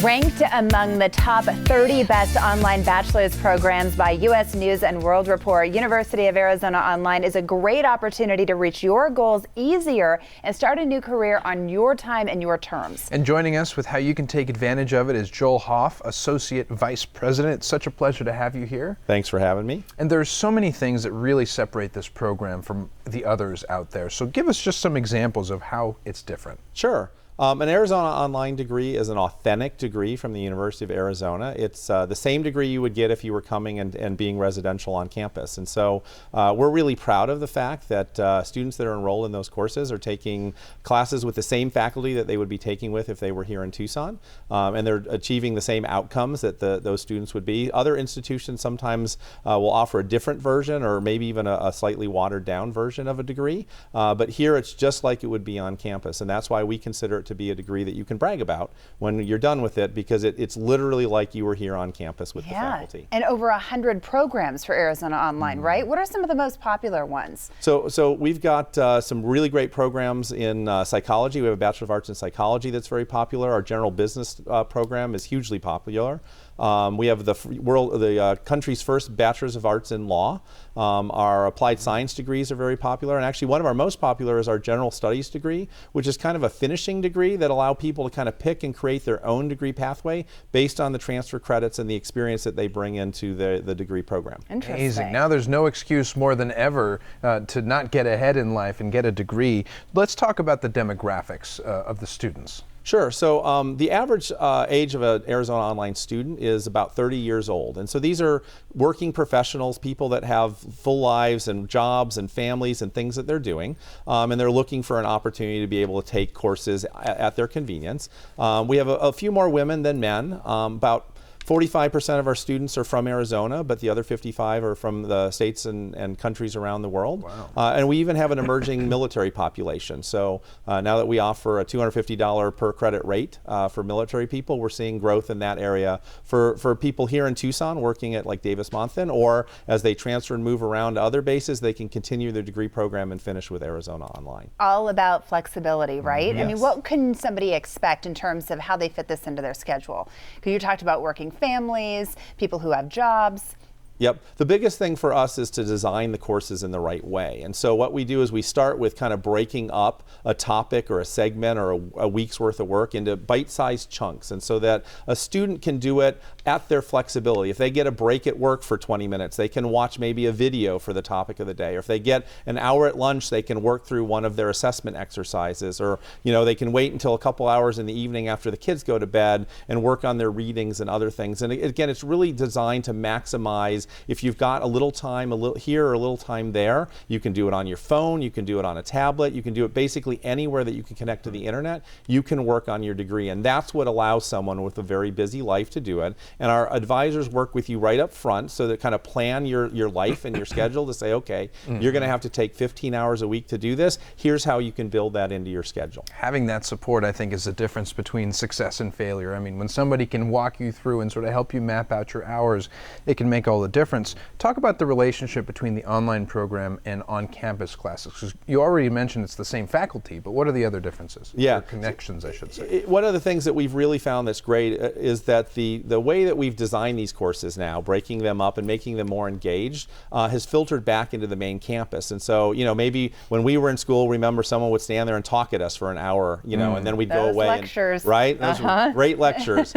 Ranked among the top 30 best online bachelor's programs by U.S. News and World Report, University of Arizona Online is a great opportunity to reach your goals easier and start a new career on your time and your terms. And joining us with how you can take advantage of it is Joel Hoff, Associate Vice President. It's such a pleasure to have you here. Thanks for having me. And there's so many things that really separate this program from the others out there. So give us just some examples of how it's different. Sure. An Arizona Online degree is an authentic degree from the University of Arizona. It's the same degree you would get if you were coming and being residential on campus. And so we're really proud of the fact that students that are enrolled in those courses are taking classes with the same faculty that they would be taking with if they were here in Tucson. And they're achieving the same outcomes that those students would be. Other institutions sometimes will offer a different version or maybe even a slightly watered down version of a degree. But here it's just like it would be on campus. And that's why we consider it to be a degree that you can brag about when you're done with it, because it's literally like you were here on campus with the faculty. And over 100 programs for Arizona Online, right? What are some of the most popular ones? So we've got some really great programs in psychology. We have a Bachelor of Arts in Psychology that's very popular. Our general business program is hugely popular. We have the country's first Bachelors of Arts in Law. Our applied science degrees are very popular, and actually one of our most popular is our general studies degree, which is kind of a finishing degree that allow people to kind of pick and create their own degree pathway based on the transfer credits and the experience that they bring into the degree program. Amazing. Now there's no excuse more than ever to not get ahead in life and get a degree. Let's talk about the demographics of the students. Sure. So the average age of an Arizona Online student is about 30 years old. And so these are working professionals, people that have full lives and jobs and families and things that they're doing. And they're looking for an opportunity to be able to take courses at their convenience. We have a few more women than men. About 45% of our students are from Arizona, but the other 55 are from the states and countries around the world. Wow. And we even have an emerging military population. So now that we offer a $250 per credit rate for military people, we're seeing growth in that area for people here in Tucson working at like Davis-Monthan, or as they transfer and move around to other bases, they can continue their degree program and finish with Arizona Online. All about flexibility, right? Yes. I mean, what can somebody expect in terms of how they fit this into their schedule? Because you talked about working families, people who have jobs. Yep. The biggest thing for us is to design the courses in the right way. And so what we do is we start with kind of breaking up a topic or a segment or a week's worth of work into bite-sized chunks, and so that a student can do it at their flexibility. If they get a break at work for 20 minutes, they can watch maybe a video for the topic of the day. Or if they get an hour at lunch, they can work through one of their assessment exercises. Or, you know, they can wait until a couple hours in the evening after the kids go to bed and work on their readings and other things. And again, it's really designed to maximize. If you've got a little time, a little here or a little time there, you can do it on your phone, you can do it on a tablet, you can do it basically anywhere that you can connect to the internet. You can work on your degree, and that's what allows someone with a very busy life to do it. And our advisors work with you right up front, so that kind of plan your life and your schedule to say, okay, you're going to have to take 15 hours a week to do this. Here's how you can build that into your schedule. Having that support, I think, is the difference between success and failure. I mean, when somebody can walk you through and sort of help you map out your hours, it can make all the difference. Talk about the relationship between the online program and on-campus classes, because you already mentioned it's the same faculty, but what are the other differences? Yeah. Or connections, I should say. One of the things that we've really found that's great is that the way that we've designed these courses now, breaking them up and making them more engaged, has filtered back into the main campus. And so, you know, maybe when we were in school, remember someone would stand there and talk at us for an hour, you know, and then we'd go away. Lectures. Right? Those were great lectures.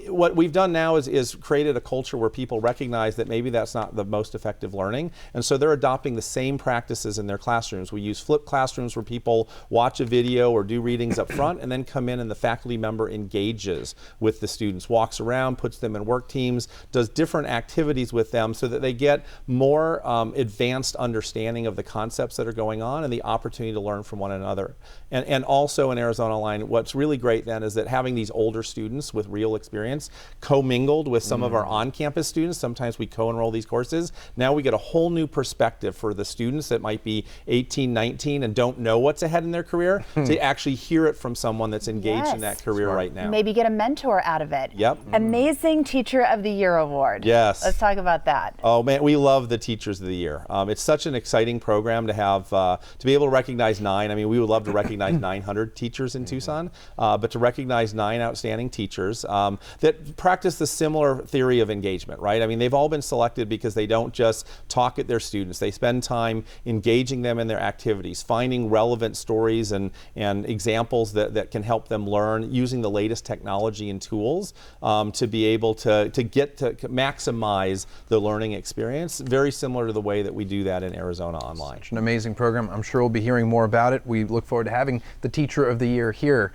What we've done now is created a culture where people recognize that maybe that's not the most effective learning, and so they're adopting the same practices in their classrooms. We use flipped classrooms where people watch a video or do readings up front and then come in and the faculty member engages with the students, walks around, puts them in work teams, does different activities with them so that they get more advanced understanding of the concepts that are going on and the opportunity to learn from one another. And also in Arizona Online, what's really great then is that having these older students with real experience commingled with some of our on-campus students, sometimes we co-enroll these courses, now we get a whole new perspective for the students that might be 18, 19 and don't know what's ahead in their career to actually hear it from someone that's engaged in that career right now. Maybe get a mentor out of it. Yep. Amazing Teacher of the Year award. Yes. Let's talk about that. Oh man, we love the Teachers of the Year. It's such an exciting program to have, to be able to recognize 9. I mean, we would love to recognize 900 teachers in Tucson, but to recognize 9 outstanding teachers that practice the similar theory of engagement, right? I mean, they've all been selected because they don't just talk at their students. They spend time engaging them in their activities, finding relevant stories and examples that can help them learn using the latest technology and tools to be able to get to maximize the learning experience, very similar to the way that we do that in Arizona Online. Such an amazing program. I'm sure we'll be hearing more about it. We look forward to having the Teacher of the Year here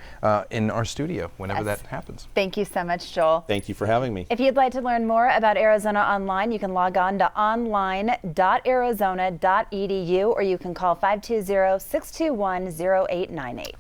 in our studio whenever that happens. Thank you so much, Joel. Thank you for having me. If you'd like to learn more about Arizona Online, you can log on to online.arizona.edu or you can call 520-621-0898.